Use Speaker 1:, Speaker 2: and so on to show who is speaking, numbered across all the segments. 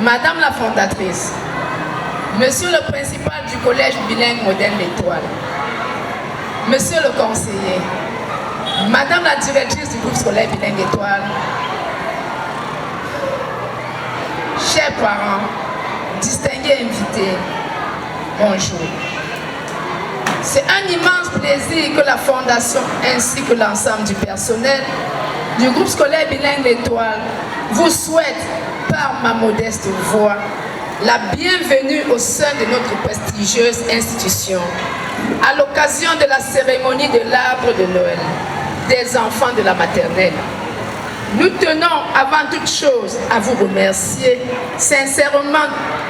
Speaker 1: Madame la fondatrice, Monsieur le principal du collège bilingue moderne L'Étoile, Monsieur le conseiller, Madame la directrice du groupe scolaire bilingue Étoile, chers parents, distingués invités, bonjour. C'est un immense plaisir que la Fondation ainsi que l'ensemble du personnel du groupe scolaire bilingue L'Étoile vous souhaite, par ma modeste voix, la bienvenue au sein de notre prestigieuse institution à l'occasion de la cérémonie de l'arbre de Noël des enfants de la maternelle. Nous tenons avant toute chose à vous remercier sincèrement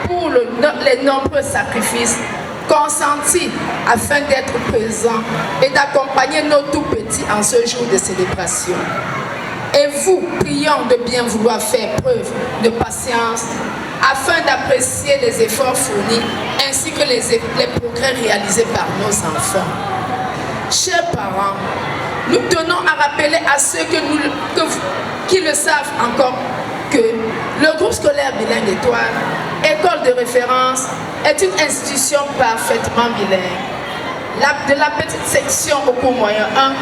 Speaker 1: pour les nombreux sacrifices consentis afin d'être présents et d'accompagner nos tout-petits en ce jour de célébration. Et vous prions de bien vouloir faire preuve de patience afin d'apprécier les efforts fournis ainsi que les progrès réalisés par nos enfants. Chers parents, nous tenons à rappeler à ceux qui le savent encore que le groupe scolaire bilingue Étoile, école de référence, est une institution parfaitement bilingue. De la petite section au cours moyen 1,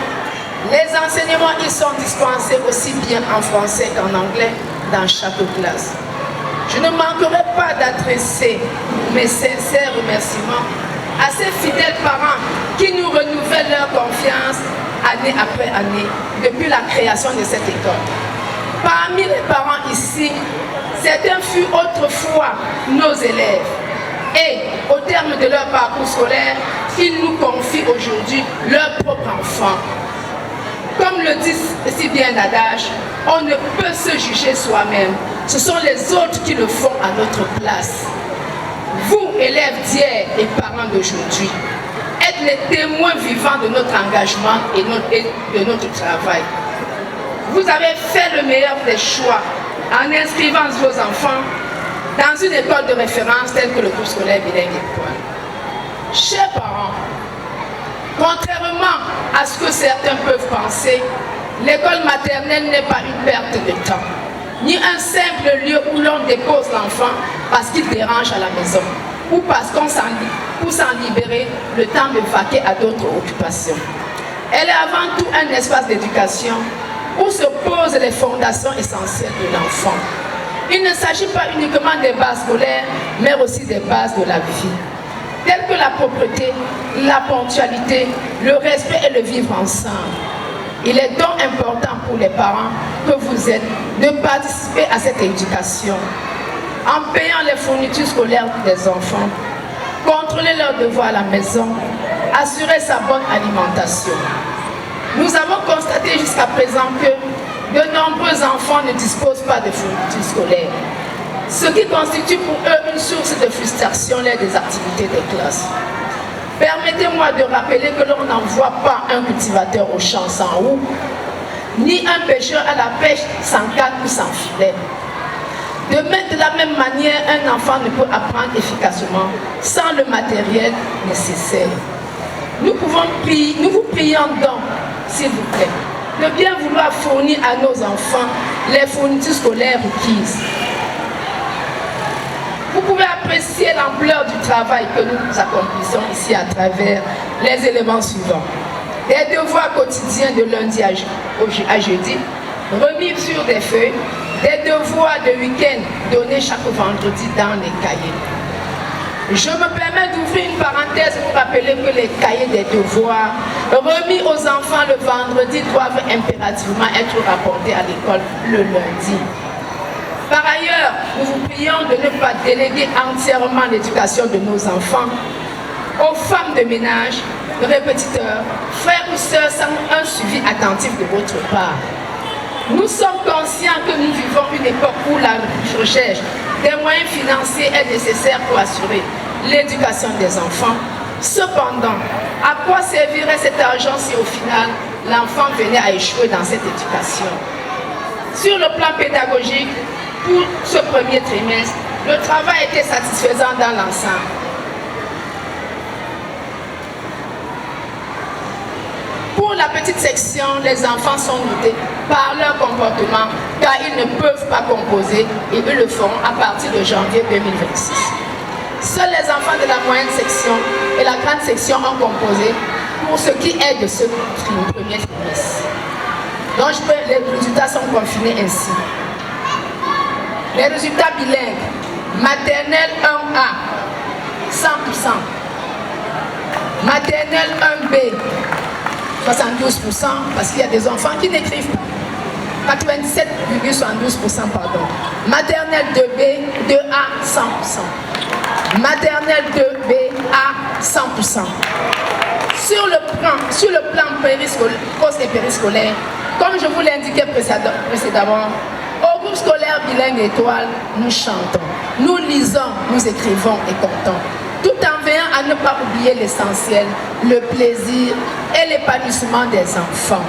Speaker 1: les enseignements y sont dispensés aussi bien en français qu'en anglais dans chaque classe. Je ne manquerai pas d'adresser mes sincères remerciements à ces fidèles parents qui nous renouvellent leur confiance année après année depuis la création de cette école. Parmi les parents ici, certains furent autrefois nos élèves et au terme de leur parcours scolaire, ils nous confient aujourd'hui leurs propres enfants. Comme le dit si bien l'adage, on ne peut se juger soi-même. Ce sont les autres qui le font à notre place. Vous, élèves d'hier et parents d'aujourd'hui, êtes les témoins vivants de notre engagement et de notre travail. Vous avez fait le meilleur des choix en inscrivant vos enfants dans une école de référence telle que le groupe scolaire bilingue Étoile. Chers parents, contrairement à ce que certains peuvent penser, l'école maternelle n'est pas une perte de temps, ni un simple lieu où l'on dépose l'enfant parce qu'il dérange à la maison, ou parce qu'on pour s'en libérer le temps de vaquer à d'autres occupations. Elle est avant tout un espace d'éducation où se posent les fondations essentielles de l'enfant. Il ne s'agit pas uniquement des bases scolaires, mais aussi des bases de la vie, telles que la propreté, la ponctualité, le respect et le vivre ensemble. Il est donc important pour les parents que vous êtes de participer à cette éducation en payant les fournitures scolaires des enfants, contrôler leurs devoirs à la maison, assurer sa bonne alimentation. Nous avons constaté jusqu'à présent que de nombreux enfants ne disposent pas de fournitures scolaires, ce qui constitue pour eux une source de frustration lors des activités de classe. Permettez-moi de rappeler que l'on n'envoie pas un cultivateur au champ sans roue, ni un pêcheur à la pêche sans canne ou sans filet. De la même manière, un enfant ne peut apprendre efficacement sans le matériel nécessaire. Nous vous prions donc, s'il vous plaît, de bien vouloir fournir à nos enfants les fournitures scolaires requises. Vous pouvez apprécier l'ampleur du travail que nous accomplissons ici à travers les éléments suivants. Des devoirs quotidiens de lundi à jeudi, remis sur des feuilles, des devoirs de week-end donnés chaque vendredi dans les cahiers. Je me permets d'ouvrir une parenthèse pour rappeler que les cahiers des devoirs remis aux enfants le vendredi doivent impérativement être rapportés à l'école le lundi. Par ailleurs, nous vous prions de ne pas déléguer entièrement l'éducation de nos enfants aux femmes de ménage, répétiteurs, frères ou sœurs sans un suivi attentif de votre part. Nous sommes conscients que nous vivons une époque où la recherche des moyens financiers est nécessaire pour assurer l'éducation des enfants. Cependant, à quoi servirait cet argent si au final l'enfant venait à échouer dans cette éducation? Sur le plan pédagogique, pour ce premier trimestre, le travail était satisfaisant dans l'ensemble. Pour la petite section, les enfants sont notés par leur comportement car ils ne peuvent pas composer et ils le feront à partir de janvier 2026. Seuls les enfants de la moyenne section et la grande section ont composé pour ce qui est de ce premier trimestre. Donc les résultats sont confinés ainsi. Les résultats bilingues, maternelle 1A, 100%. Maternelle 1B, 72%, parce qu'il y a des enfants qui n'écrivent pas. 97,72%, pardon. Maternelle 2B, 2A, 100%. Maternelle 2B, A, 100%. Sur le plan post et périscolaire, comme je vous l'indiquais précédemment, au groupe scolaire bilingue étoile, nous chantons, nous lisons, nous écrivons et comptons, tout en veillant à ne pas oublier l'essentiel, le plaisir et l'épanouissement des enfants.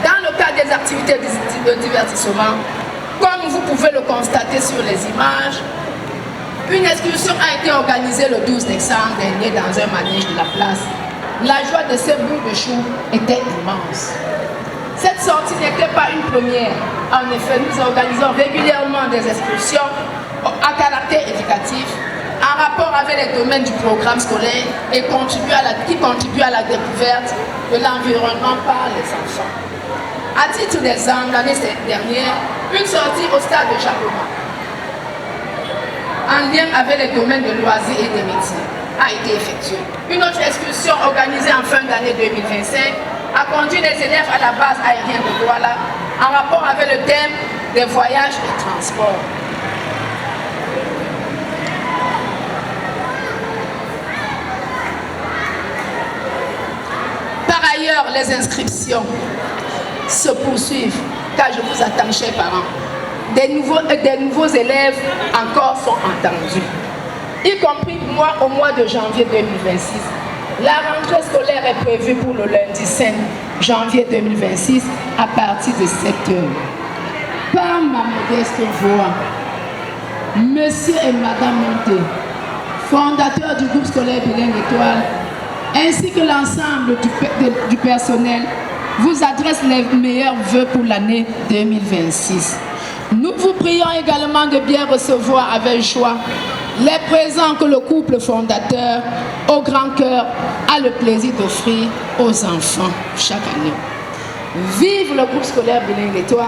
Speaker 1: Dans le cadre des activités de divertissement, comme vous pouvez le constater sur les images, une excursion a été organisée le 12 décembre dernier dans un manège de la place. La joie de ces bouts de chou était immense. Cette sortie n'était pas une première. En effet, nous organisons régulièrement des excursions à caractère éducatif en rapport avec les domaines du programme scolaire et qui contribuent à la découverte de l'environnement par les enfants. À titre d'exemple, l'année dernière, une sortie au stade de Chapoma, en lien avec les domaines de loisirs et des métiers, a été effectuée. Une autre excursion organisée en fin d'année 2025 a conduit les élèves à la base aérienne de Douala en rapport avec le thème des voyages et transports. Par ailleurs, les inscriptions se poursuivent, car je vous attends, chers parents. Des nouveaux élèves encore sont entendus, y compris moi au mois de janvier 2026. La rentrée scolaire est prévue pour le lundi 5 janvier 2026 à partir de 7 h. Par ma modeste voix, Monsieur et Madame Monté, fondateurs du groupe scolaire bilingue étoile, ainsi que l'ensemble du personnel, vous adresse les meilleurs vœux pour l'année 2026. Nous vous prions également de bien recevoir avec joie les présents que le couple fondateur au grand cœur a le plaisir d'offrir aux enfants chaque année. Vive le groupe scolaire bilingue étoile,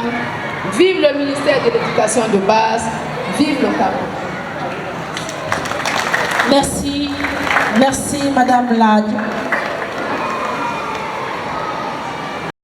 Speaker 1: vive le ministère de l'Éducation de base, vive le Cameroun.
Speaker 2: Merci, merci Madame la